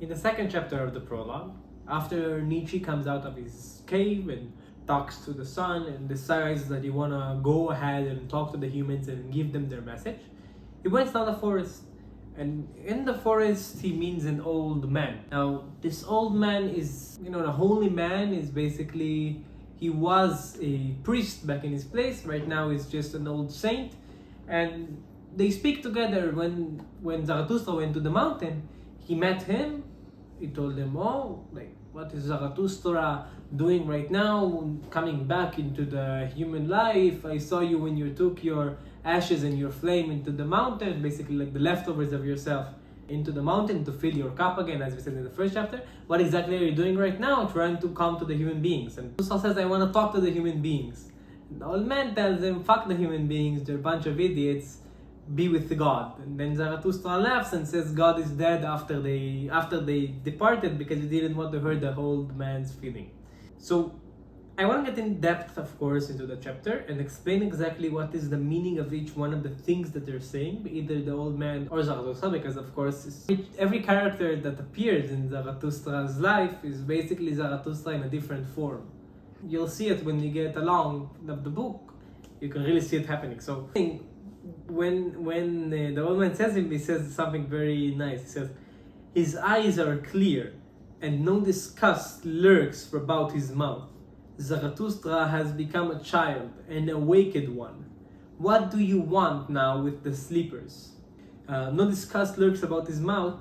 In the second chapter of the prologue, after Nietzsche comes out of his cave and talks to the sun and decides that he wanna go ahead and talk to the humans and give them their message, he went down the forest. And in the forest, he meets an old man. Now, this old man is, a holy man is basically, he was a priest back in his place. Right now, he's just an old saint. And they speak together. When Zarathustra went to the mountain, he met him. He told him, what is Zarathustra doing right now, coming back into the human life? I saw you when you took your ashes and your flame into the mountain, basically like the leftovers of yourself into the mountain to fill your cup again, as we said in the first chapter. What exactly are you doing right now? Trying to come to the human beings. And Zarathustra says, I want to talk to the human beings. And the old man tells him, fuck the human beings, they're a bunch of idiots, be with God. And then Zarathustra laughs and says God is dead after they departed because he didn't want to hurt the old man's feeling. So I want to get in depth, of course, into the chapter and explain exactly what is the meaning of each one of the things that they're saying, either the old man or Zarathustra, because of course every character that appears in Zarathustra's life is basically Zarathustra in a different form. You'll see it when you get along the book. You can really see it happening. So when the old man says him, he says something very nice. He says, his eyes are clear and no disgust lurks about his mouth. Zarathustra has become a child, an awakened one. What do you want now with the sleepers? No disgust lurks about his mouth.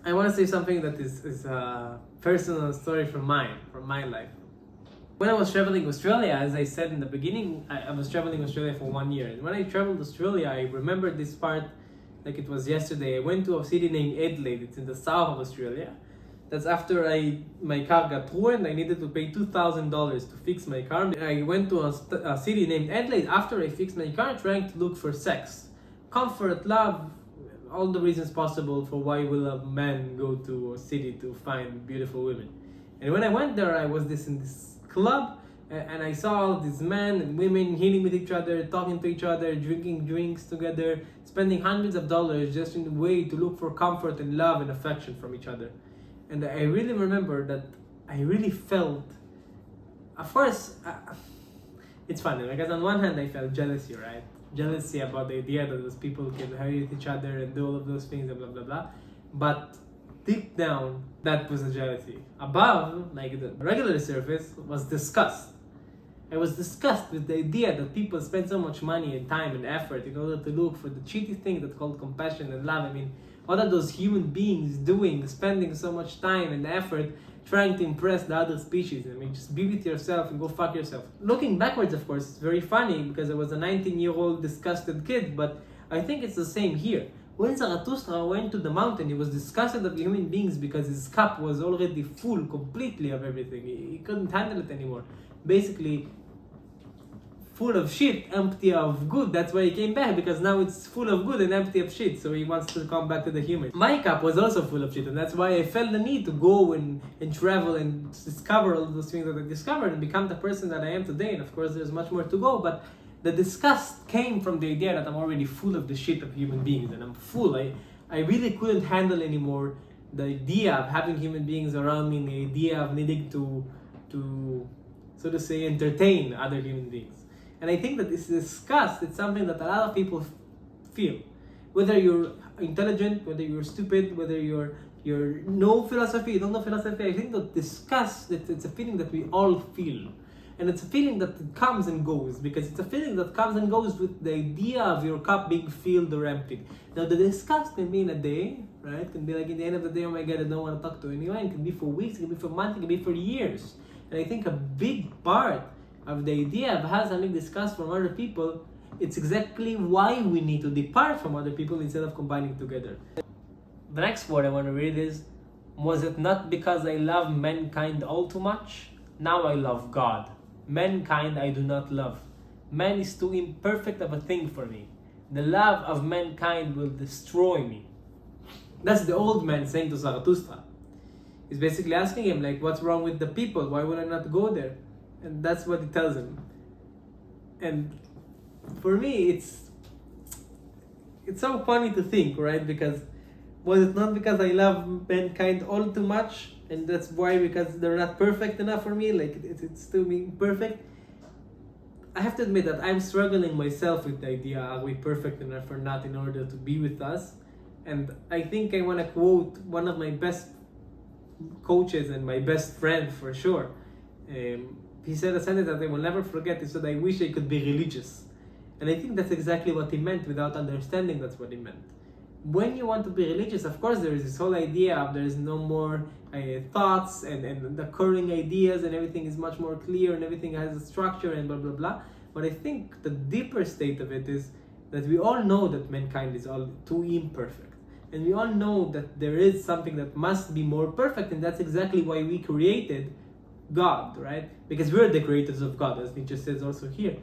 I want to say something that is a personal story from my life. When I was traveling Australia, as I said in the beginning, I was traveling Australia for 1 year. And when I traveled Australia, I remember this part like it was yesterday. I went to a city named Adelaide. It's in the south of Australia. That's after my car got ruined. I needed to pay $2,000 to fix my car. I went to a city named Adelaide after I fixed my car, trying to look for sex, comfort, love, all the reasons possible for why will a man go to a city to find beautiful women. And when I went there, I was in this club, and I saw all these men and women healing with each other, talking to each other, drinking drinks together, spending hundreds of dollars just in a way to look for comfort and love and affection from each other. And I really remember that I really felt, of course, it's funny because on one hand I felt jealousy, right? Jealousy about the idea that those people can hurry with each other and do all of those things and blah blah blah. But deep down, that was a jealousy. Above, like the regular surface, was disgust. I was disgusted with the idea that people spend so much money and time and effort in order to look for the cheaty thing that's called compassion and love. I mean, what are those human beings doing, spending so much time and effort trying to impress the other species? I mean, just be with yourself and go fuck yourself. Looking backwards, of course, it's very funny because I was a 19-year-old disgusted kid, but I think it's the same here. When Zarathustra went to the mountain, he was disgusted of human beings because his cup was already full completely of everything. He couldn't handle it anymore. Basically, full of shit, empty of good. That's why he came back, because now it's full of good and empty of shit. So he wants to come back to the human. My cup was also full of shit, and that's why I felt the need to go and travel and discover all those things that I discovered and become the person that I am today. And of course, there's much more to go, but the disgust came from the idea that I'm already full of the shit of human beings, and I'm full. I really couldn't handle anymore the idea of having human beings around me, and the idea of needing to so to say, entertain other human beings. And I think that this disgust, it's something that a lot of people feel. Whether you're intelligent, whether you're stupid, whether you're no philosophy, you don't know philosophy, I think that disgust, it's a feeling that we all feel. And it's a feeling that comes and goes, because it's a feeling that comes and goes with the idea of your cup being filled or emptied. Now, the disgust can be in a day, right? It can be like in the end of the day, oh my God, I don't want to talk to anyone. It can be for weeks, it can be for months, it can be for years. And I think a big part of the idea of having disgust from other people, it's exactly why we need to depart from other people instead of combining together. The next word I want to read is, was it not because I love mankind all too much? Now I love God. Mankind I do not love. Man is too imperfect of a thing for me. The love of mankind will destroy me. That's the old man saying to Zarathustra. He's basically asking him, like, what's wrong with the people? Why would I not go there? And that's what he tells him. And for me, it's so funny to think, right? Because Was it not because I love mankind all too much, and that's why, because they're not perfect enough for me, like it's too imperfect? I have to admit that I'm struggling myself with the idea, are we perfect enough or not in order to be with us? And I think I want to quote one of my best coaches and my best friend for sure. He said a sentence that I will never forget. He said, "I wish I could be religious." And I think that's exactly what he meant without understanding that's what he meant. When you want to be religious, of course, there is this whole idea of there is no more thoughts and occurring ideas, and everything is much more clear and everything has a structure and blah, blah, blah. But I think the deeper state of it is that we all know that mankind is all too imperfect. And we all know that there is something that must be more perfect, and that's exactly why we created God, right? Because we're the creators of God, as Nietzsche says also here.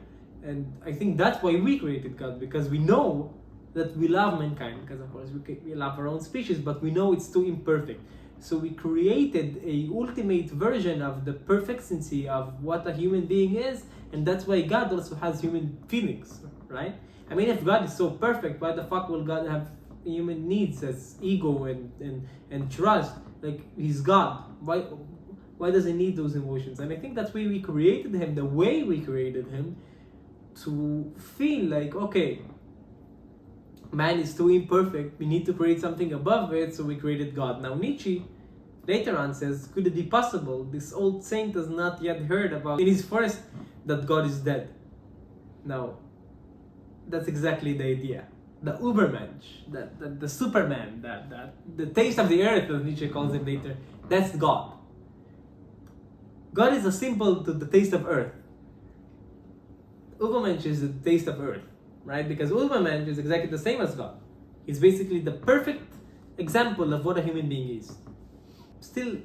And I think that's why we created God, because we know that we love mankind, because of course we love our own species, but we know it's too imperfect. So we created a ultimate version of the perfectancy of what a human being is, and that's why God also has human feelings, right? I mean, if God is so perfect, why the fuck will God have human needs as ego and trust? Like, he's God. Why does he need those emotions? And I think that's why we created him the way we created him, to feel like, okay, man is too imperfect, we need to create something above it, so we created God. Now Nietzsche later on says, could it be possible this old saint has not yet heard about in his forest that God is dead? Now, that's exactly the idea. The Ubermensch, the Superman, the taste of the earth, as Nietzsche calls it later, that's God. God is a symbol to the taste of earth. Ubermensch is the taste of earth, right? Because Ubermensch is exactly the same as God. He's basically the perfect example of what a human being is. Still,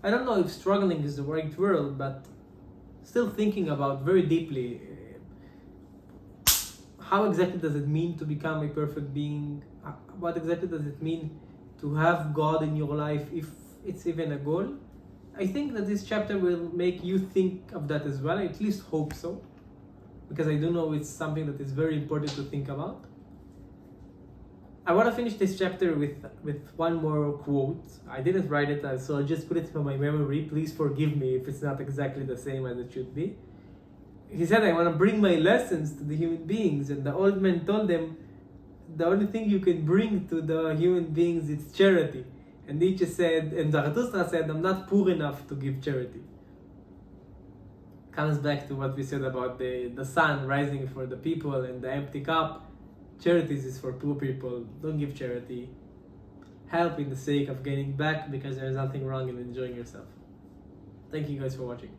I don't know if struggling is the right word, but still thinking about very deeply, how exactly does it mean to become a perfect being? What exactly does it mean to have God in your life, if it's even a goal? I think that this chapter will make you think of that as well. I at least hope so, because I do know it's something that is very important to think about. I want to finish this chapter with one more quote. I didn't write it, so I'll just put it from my memory. Please forgive me if it's not exactly the same as it should be. He said, I want to bring my lessons to the human beings. And the old man told them, the only thing you can bring to the human beings is charity. And Nietzsche said, and Zarathustra said, I'm not poor enough to give charity. Comes back to what we said about the sun rising for the people and the empty cup. Charity is for poor people. Don't give charity. Help in the sake of getting back, because there's nothing wrong in enjoying yourself. Thank you guys for watching.